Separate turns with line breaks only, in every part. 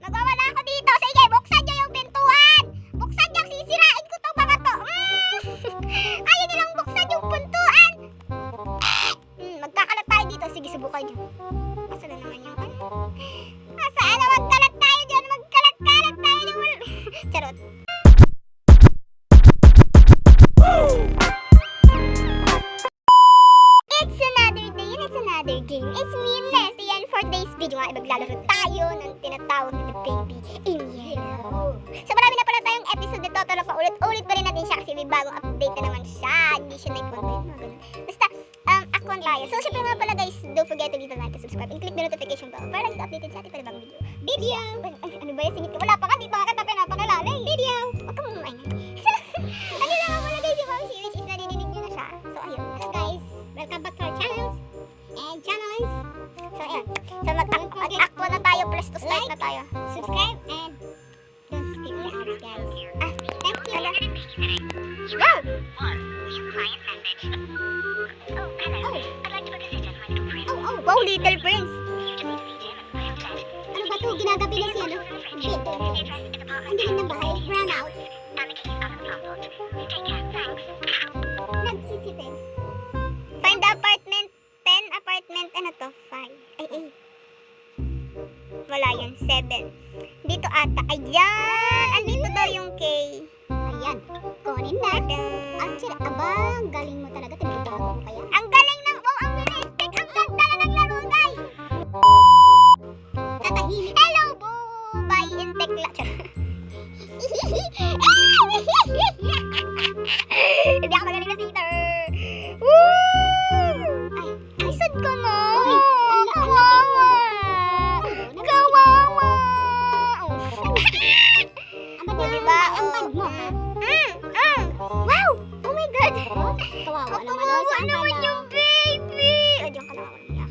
Magwawala ako dito. Sige, buksan nyo yung pintuan. Buksan nyo, sisirain ko tong mga to. Ayaw nilang buksan yung pintuan. Magkakalat tayo dito. Sige, subukan nyo. Asa na naman yung ano? Asa na? Magkalat tayo dyan. Magkalat-kalat tayo. Charot. It's another day and it's another game. It's me, Leslie, and for today's video nga, maglalaro tayo ng tinatawag na Baby in Yellow. So marami na pala tayong episode nito, pero paulit-ulit pa rin natin siya kasi may bagong update na naman siya. Hindi siya na-convert, mga ganun. Basta, account tayo. So syempre nga pala guys, don't forget to leave a like and subscribe and click the notification bell para lagi updated sa ating panibagong video. Video! Ano ba yung singit ko? Wala pa ka, di pa nga katapi, napakalala eh. Video! Huwag ka mong maingay. Ano lang ako na guys, yung Mami Series is narinig nyo na siya. So ayun, guys, welcome back to our channels and channels. So ayan, so mag-acto na tayo, press to start na tayo. Subscribe and don't skip the ads guys. Thank you. Wow! Wow, Little Prince. Ano ba ito? Ginagabi na si ano? Dito. Ang dilim ng bahay. Brown out. Nagsisipin. Find the apartment. 10 apartment. Ano to? 5. Ay, 8. Wala yan. 7. Dito ata. Ayan! Andito daw yung K. Ayan. Kunin na. Ang sira. Aba, galing mo talaga. Tinuturo mo kaya? Ang galing ng ang respect. Ang ganda na ng laro, guys. Tatahimik. Hello, boo. Bye, intek la. Hindi ako magaling na sitter. Woo! Ay, sad ko na. Kawawa. Kawawa. O, diba? Wow! Oh my God! Kawawa naman. Kawawa naman yung baby! O, diyan ka lang ako namiyak.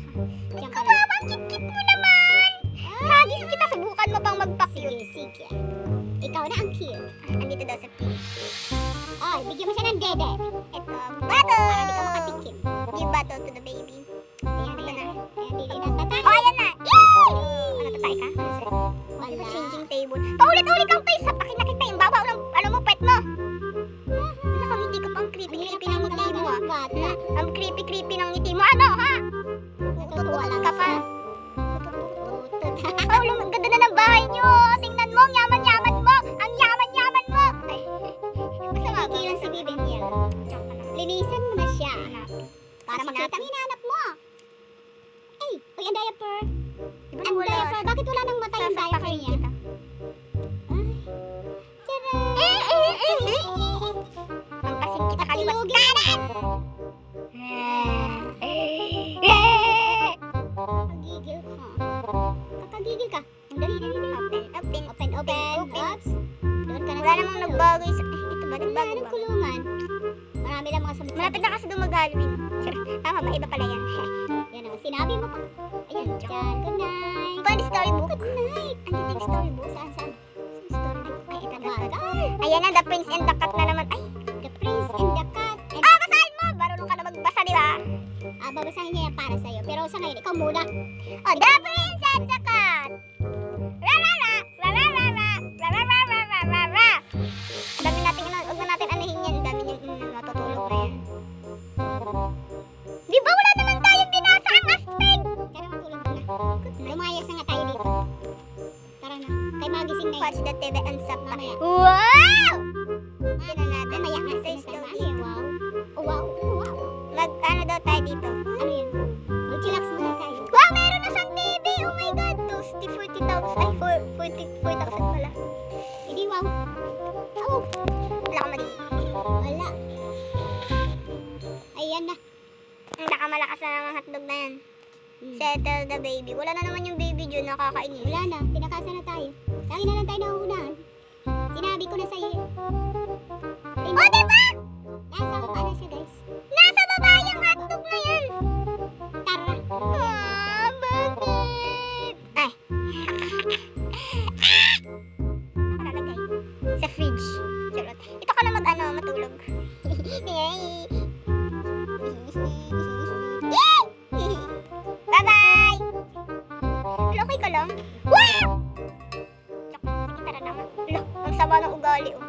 Kawawa, ang kit-kit mo naman! Hagis kita, subukan mo pang magpa-cute. Sige. Ikaw na ang cute. Andito daw sa pink. Ay, bigyan mo siya ng dede. Ito, bato! Para di ka makatikim. Give bato to the baby. Ayan, ito na. Ayan, didi na tatay. Oh, ayan na! Yay! Ano, tatay ka? Wala. Changing table. Paulit-ulit kang face. Sapakin na kita yung babaw ng, ano mo, pet mo. Nakangiti ka pang creepy-creepy ng ngiti mo, ha? Ang creepy-creepy ng ngiti mo. Ano, ha? Natutuwa ka pa. Paulo, ang ganda na ng bahay nyo. Tingnan mo, ang yaman-yaman mo. Ang yaman-yaman mo. Ay, masama ba? Kikilan si Baby in Yellow. Linisan mo na siya. Para makita ang hinahanap mo. Ay, uy, ang diaper. Ang diaper. Bakit wala nang mata yung diaper niya? Pampasin kita kaliwat kanan! Kakagigil ka. Kakagigil ka. Dali. Open. Oops. Doon ka na. Wala namang nagbago. Ito ba? Nagbago ba? Kulungan. Marami lang mga sabit. Malapit na kasi dumag-Halloween. Tama ba? Iba pala yan. Yan o. Sinabi mo pa. Ayan. Diyan. Good night. Ito ang storybook. Good night. Andito yung storybook. Saan? Ay, ito na. Ayan na, The Prince and the Cat na naman. Ay, The Prince and the Cat. Basahin mo! Marunong ka na magbasa, di ba? Babasahin niya yan para sa'yo. Pero sa ngayon, ikaw muna. Oh, The Prince and the Cat! Ra-ra-ra! Ra-ra-ra-ra! Ra-ra-ra-ra-ra-ra! Dami natin, huwag na natin anahin yan. Dami niyang natutulog na yan. Di ba wala naman tayong binasa ang astig? Kaya matulog na. Lumayas na nga tayo dito. Tara na. Kay magising na yun. Watch the TV and sap na. Wow! Tignan natin. Mamaya nga sa story. Wow. Wow. Ano daw tayo dito? Ano yan? Mag-chillax muna tayo. Wow! Meron na siyang TV! Oh my God! 40,000. Ay, 4,000 pala. Hindi, wow. Oh! Wala ka mali. Wala. Ayan na. Ang nakamalakas na ng hotdog na yan. Settle the baby. Wala na naman yung baby dyan. Nakakainis. Wala na. Tinakasan na tayo. Lagi na lang tayo nauunahan. Sinabi ko na sa'yo. O, diba? Nasa baba na siya, guys. Nasa baba yung hotdog na yan. Tara. Bakit? Ay. Saan ka nalagay? Sa fridge. Charot. Ito ka na matulog. Bye-bye! Okay ka lang? Wow! Sige, tara naman. Hala, ang sama ng ugali, oh.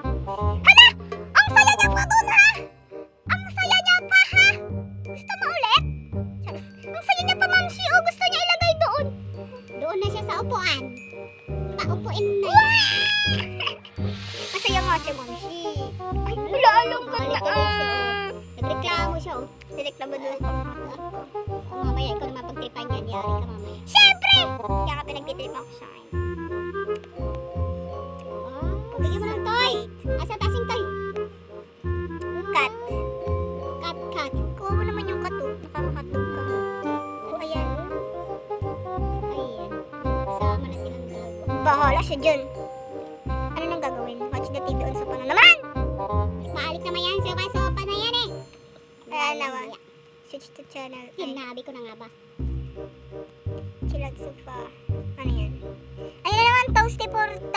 Hala! Ang saya niya pa doon, ha? Ang saya niya pa, ha? Gusto mo ulit? Ang saya niya pa, Mamsi, oh. Gusto niya ilagay doon. Doon na siya sa upuan. Paupuin na. Masaya nga siya, Mamsi. Ay, lalong ganda. Nagreklamo siya, oh. Nagreklamo doon. Mamaya, ikaw naman pagtripan yan. Yari ka mamaya. Siyempre! Kaya ka pinagtitripan ko sa akin. Bigyan mo ng toy. Asa tasing toy? Cat. Cat. Kuha mo naman yung kato. Nakakatog ka. So, ayan. Ayan. Sama na silang dalawa. Bahala siya dyan. Ano nang gagawin? Watch the TV on sopa na naman! Maalik naman yan. Sopa na yan eh. Ayan naman. Switch to channel. Sinabi ko na nga ba? Chilag sofa. Ano yan? Ayun naman, toasty 40,000.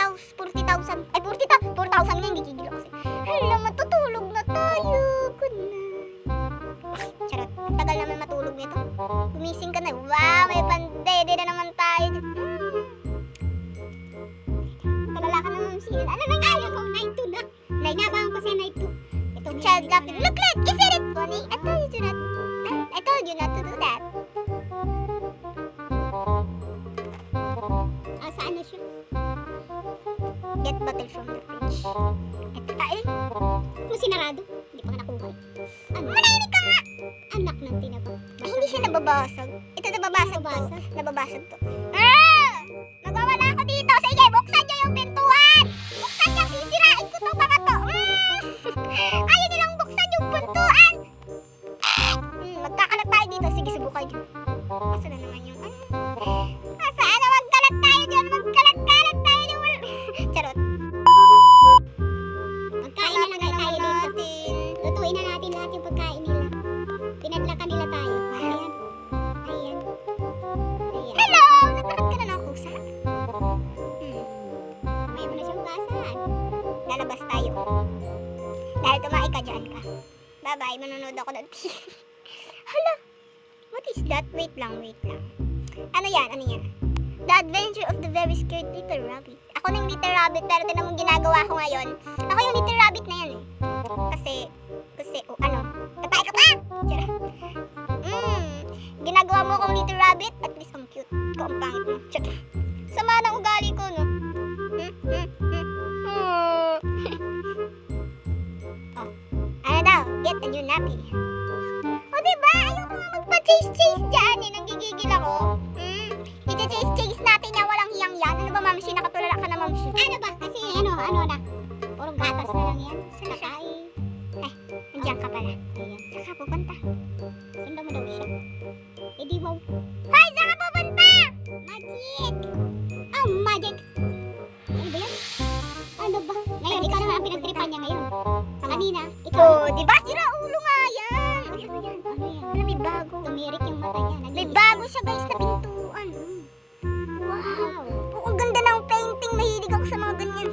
Ay, 40,000 na, hindi kigil ako kasi. Hala, matutulog na tayo. Good night. Charot, ang tagal naman matulog nito. Gumising ka na. Wow, may pandede na naman tayo. Tagalala ka naman, Mamsi. Ano na nga? Ayaw ko, night 2 na. Nainabangan ko siya night 2. Itong child laughing. Look, isn't it funny? I told you not to do that. Saan na siya? Get bottle from the fridge. Ito tayo. Kung sinarado, hindi pa nga nakuha. Manahimik ka nga! Anak ng tinapa. Ay, hindi siya nababasag. Ito nababasag to. Nababasag to. Nagwawala ako dito. Sige, buksan niyo yung pintuan! Buksan niyo, sisirain ko to mga to. Ayaw nilang buksan yung pintuan! Magkakalat tayo dito. Sige, subukan niyo. Asa na naman yung Saan na magkalat tayo dyan? Magkalat-kalat tayo dyan. Charot. Magkain na lang tayo dito. Lutuin na natin lahat yung pagkain nila. Pinadlakan nila tayo. Ayan. Hello! Nagtakot ka na ng kusa? May mo na siyang basan. Lalabas tayo. Dahil tumae ka dyan ka. Bye-bye. Manonood ako ng TV. Hala. What is that? Wait lang. Ano yan? The Adventure of the Very Scared Little Rabbit. Ako na yung Little Rabbit, pero tinan mong ginagawa ko ngayon. Ako yung Little Rabbit na yan eh. Kasi, tatay ka pa! Tira. Ginagawa mo akong Little Rabbit, at least ang cute. Ikaw ang pangit mo. Tira. Sama ng ugali ko, no? Ano daw? Get a new nappy. O diba? Ayoko nga magpa-chase dyan eh. Nanggigigil ako. Ita-chase natin yan. Walang hiyang yan. Ano ba, Mamsi? Nakatulala ka na, Mamsi. Ano ba? Kasi ano na. Puro gatas na lang yan. Sakay. Nandiyan ka pala. Ayan. Saan ka pupunta? Sundan mo daw siya. Eh di wow. Hoy! Saan ka pupunta? Magic! Oh, magic! Ano ba yan? Ano ba? Ngayon, ikaw naman ang pinagtripan niya ngayon. Kanina, ikaw. Diba? Sira ulo nga yan. Ano yan? May bago. Tumirik yung mata niya. May bago siya, guys, na pintuan. Wow. Ang ganda ng painting. Mahilig ako sa mga ganyan.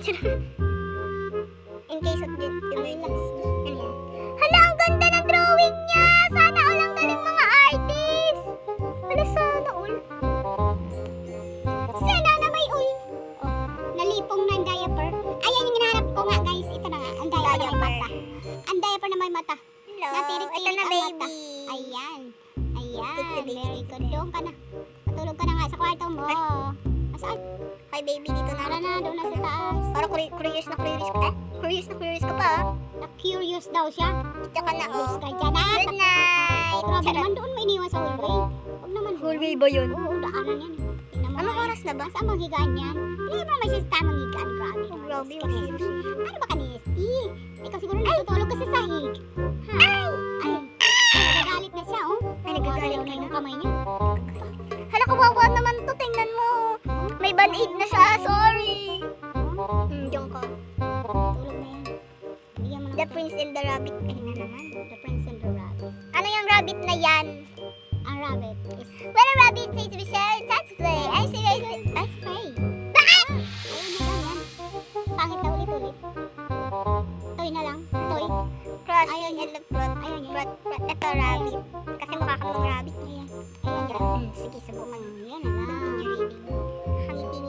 In case of emergency. Ano yan? Hala, ang ganda ng drawing niya. Sana all ang galing mga artist. Hala, sana all. Sana na may all. Nalipong na ang diaper. Ayan yung hinahanap ko nga, guys. Ito na nga. Ang diaper na may mata. Ang diaper na may mata. Hello. Natirik-tirik ang mata. Ayan. Very good. Doon ka na. Matulog ka na nga sa kwarto mo. Masaan? Hi, baby. Dito na. Doon na sa taas. Para curious na curious ka. Curious ka pa. Na-curious daw siya. Dito ka na, oh. Good night. Grabe naman, doon may iniwan sa hallway. Huwag naman. Hallway ba yun? Oo, daanan yan. Anong oras na ba? Saan bang higaan yan? Hindi ba may siya sa tamang higaan? Grabe. Ano ba ka, Nesty? Ikaw siguro natutulog ka sa sahig. Ay! Nagagalit na siya, oh. Ay, nagagalit na yung kamay niya. Hala, kawawa naman to. Tingnan mo. May band-aid na siya. Sorry. Diyan ka. Tulog na yan. Bigyan mo na. The Prince and the Rabbit. Ay, na naman. The Prince and the Rabbit. Ano yung rabbit na yan? Ang rabbit is... When a rabbit says we share, that's play. I say, that's play. Bakit? Ayun na lang yan. Pangit na ulit-ulit. Toy na lang. Toy. Crush and the fruit. Ayun yan. Fruit. Ito rabbit. Kasi mukha kang rabbit. Ayan. Sige, subukan. Yan na lang. Continue reading. Hangiti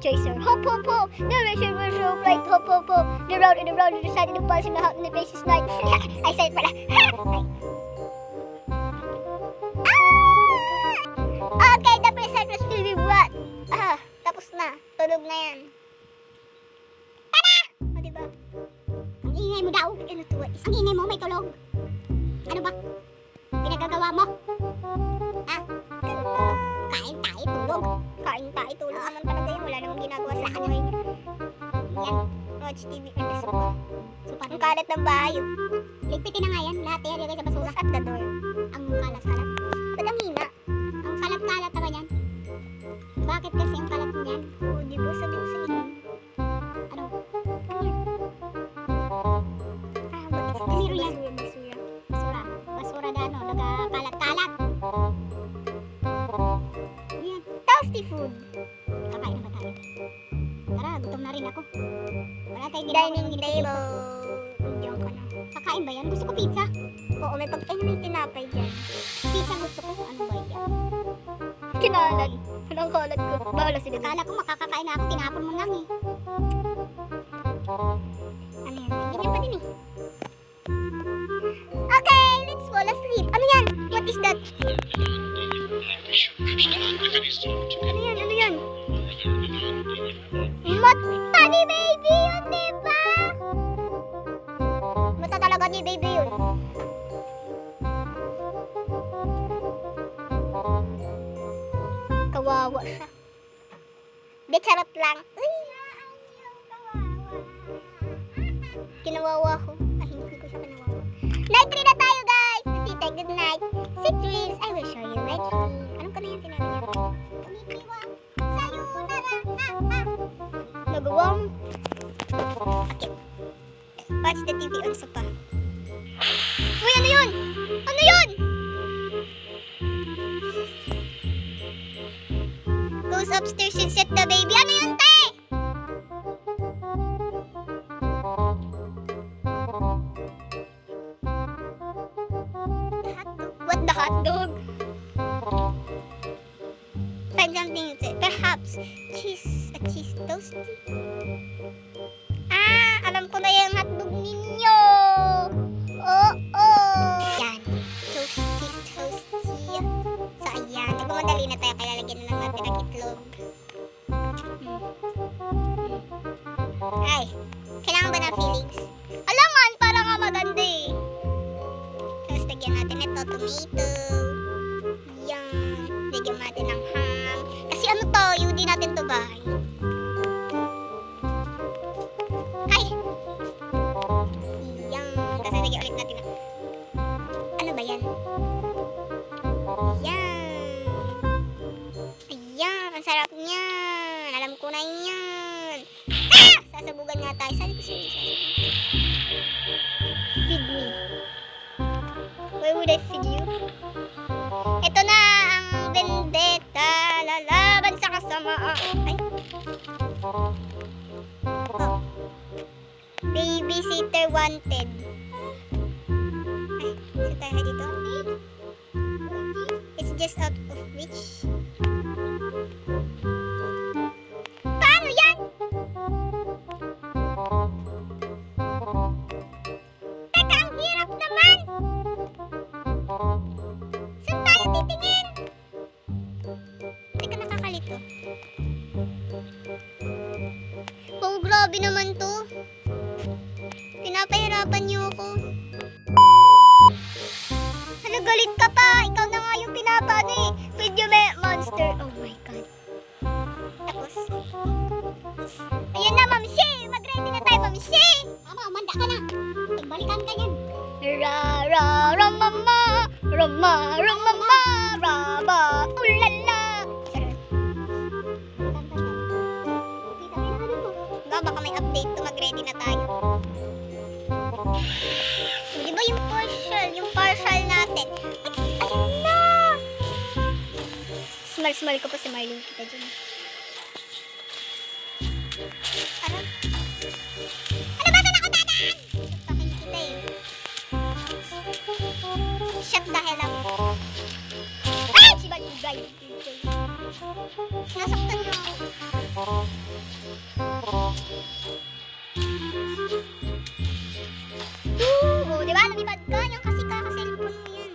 chaser. Hop, hop, hop. The racer was so bright. Hop, hop, hop. The round and the round and the side and the pulse and the hot and the face is night. Ay, sayo pala. Okay, the present was feeling what? Tapos na. Tulog na yan. Tada! O, diba? Ang ingay mo daw. Ano to? Ang ingay mo, may tulog. Ano ba? Pinagagawa mo? Ha? Kain tayo, tulog. Kain tayo, tulog naman talaga yun. Wala namang ginagawa sa akin. Yan. Watch TV. Ang kalat ng bahay. Ligpitin na nga yan. Lahat yan. Lagay sa basura. At the door. Ang kalat-kalat. Ba't ang hina? Ang kalat-kalat naman yan. Bakit kasi ang kalat niyan? O, di ba? Sabi ko sa inyo. Ano? Basura yan. Basura. Basura na ano. Nagkakalat-kalat. Yan. Toasty food. Kakain na ba tayo? Tara, gutom na rin ako. Wala tayong dining table. Diyan ka na. Kakain ba yan? Gusto ko pizza. Oo, may may tinapay dyan. Pizza gusto ko. Ano ba yan? Kinalat. Anong kalat ko? Bahala sila. Akala ko makakakain na ako. Tinapon mo lang eh. Ano yan? Ganyan pa din eh. Okay, let's fall asleep. Ano yan? What is that? Ano yan? Ano yan? Mata ni baby yun, diba? Mata talaga ni baby yun. Kawawa siya. Di, charot lang. Uy! Kinawawa ko. Ay, hindi ko siya kinawawa. Night 3 na tayo, guys! Say good night. Sweet dreams. I will show you my dream. Anong kanina yung sinabi niya? Kumikiwa. Sayonara. Nagawa mo. Okay. Watch the TV on sopa. Uy, ano yun? Ano yun? Goes upstairs and set the baby. Ano yun, te? What the hot dog? Find something to say. Perhaps cheese, a cheese toasty. Alam ko na yung hotdog ninyo. Oo. Yan. Toasty. So, ayan. Nagmamadali na tayo. Kaya lagyan na lang natin ang itlog. Ay. Kailangan ba ng feelings? Alangan, para nga maganda eh. Tapos lagyan natin ito, tomato. Yan. Lagyan natin ng ham. Kasi ano to, hindi natin to bahay. Ay! Yan. Tapos lagyan ulit natin. Ano ba yan? Yan. Ayan, ang sarap niyan. Alam ko na yan. Sasabugan nga tayo. Sabi ko sa'yo. Feed me. Why would I feed you? Ito na ang vendetta. Lalaban sa kasamaan. Ay. Oh. Babysitter wanted. Ay, saan tayo dito? It's just out of reach. Paano yan? Teka, ang hirap naman. Saan tayo titingin? Teka, nakakalito. Oh, grabe naman to. Pinapahirapan niyo ako. Ano, galit ka pa? Ikaw na nga yung pinapano eh. Video monster. Oh my God. Tapos. Ayan na, Ma'am Shi. Mag-ready na tayo, Ma'am Shi. Mama, umanda ka na. Balikan ka yan. Ramama. Ramama. Raba. Ulala. Baka may update to. Mag-ready na tayo. Di ba yung partial natin? Ayan na! Smile ko pa si Marlene kita dyan. Ano? Ano ba ito nakutanan? Takin kita eh. Shut the hell up. Ay! Si Marlene. Nasaktan nyo. Oh, di ba? Lumipad ka. Yung kasi kaka-cellphone mo yan.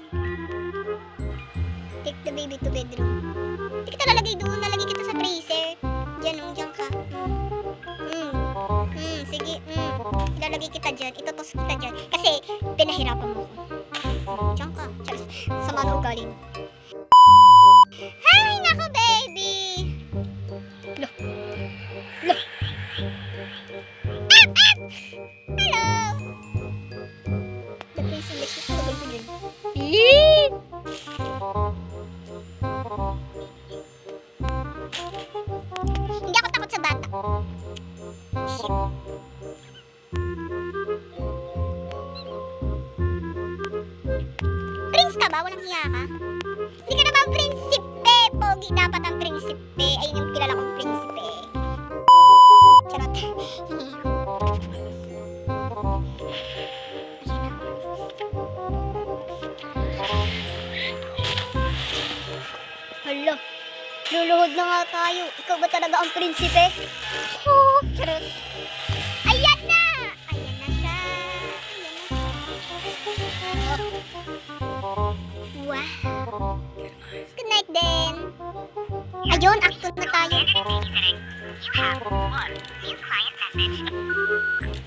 Take the baby to bedroom. Hindi kita lalagay doon. Lalagay kita sa freezer. Diyan, diyan ka. Sige. Ilalagay kita dyan. Itutos kita dyan. Kasi, pinahirapan mo ko. Diyan ka. Charis. Sama na ugali mo. Hi, nako, baby! Loh. Loh. Hello! The place in the ship. Tuloy ko dyan. Eee! Hindi ako takot sa bata. Ship. Prince ka ba? Walang hiya ka? Hindi ka naman prinsipe! Pogi dapat ang prinsipe. Ayun yung kilala kong prinsipe. Charot. Hala, luluhod na nga tayo. Ikaw ba talaga ang prinsipe? Oh, charot. Ayan na! Ayan na siya. Wow. Good night then. Ayun, actor na tayo.
You have one new client message.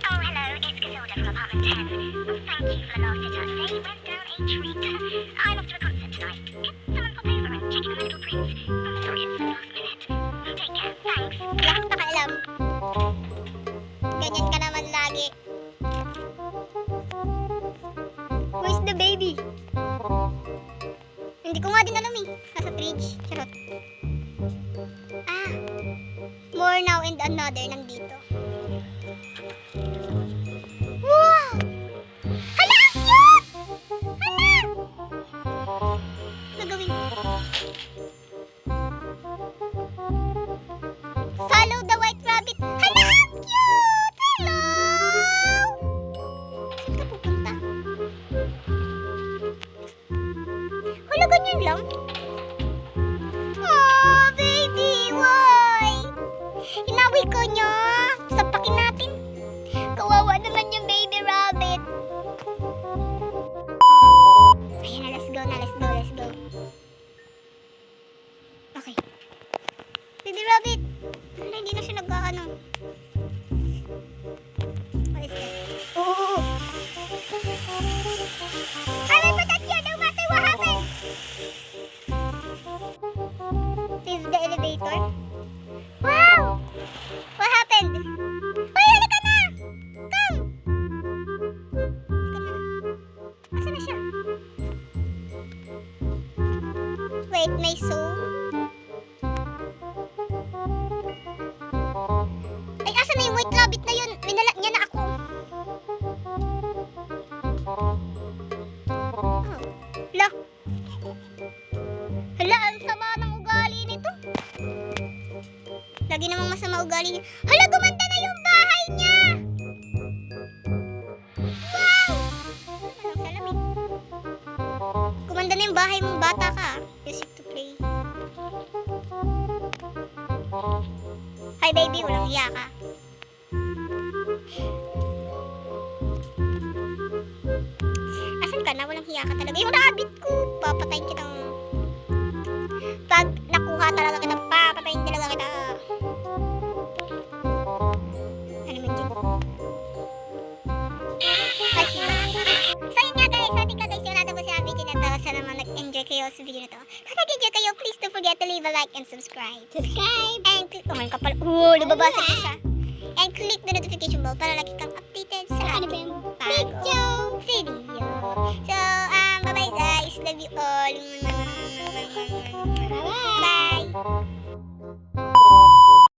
Oh, hello, it's Casilda from apartment 10. Thank you for the last dinner. They went down a treat. I'm off to a concert tonight. Can someone pop over and check in the Little Prince? I'm sorry it's the last minute. Take care, thanks.
Wala kang pakialam. Ganyan ka naman lagi. Where's the baby? Hindi ko nga din alam eh. Nasa fridge. Charot. Ah. More now and another nandito. Wow! Hala! Ang cute! Hala! Gagawin. Follow the white rabbit. Hala! Ang cute! Hello! Saan ka pupunta? Hala, ganyan lang? Oh, baby! Why? Inawi ko niya. Sapakin natin. Kawawa naman yung baby rabbit. Ayan na, let's go na, let's go, let's go. Okay. Baby rabbit. Hala, hindi na siya nag-ano. What is that? Oo. I will protect you no matter what happens. This is the elevator. Wow! What happened? Uy, halika na! Come! Halika na. Asan na siya? Wait, may soul? Ay, asan na yung white rabbit na yun? Winala niya na ako. Oh. Hala. Hala, ang sama ng ugali nito. Lagi namang masama ugali niya. Hala, gumanda na yung bahay niya! Wow! Walang salamin. Gumanda na yung bahay mong bata ka. Music to play. Hi baby, walang hiya ka. Asan ka na? Walang hiya ka talaga. Yung rabbit ko, papatayin kitang... Pag nakuha talaga kita, papatayin talaga kita. Ano naman dyan? Ay, so yun nga guys, so tika guys, yung natapos sa video na to. Sana naman nag-enjoy kayo sa video na to. Kung nag-enjoy kayo, please don't forget to leave a like and subscribe. Subscribe! And click, kumain ka pala. Nababasa ko siya. And click the notification bell para lagi kang updated sa ating video. So, bye-bye guys. Love you all. Bye!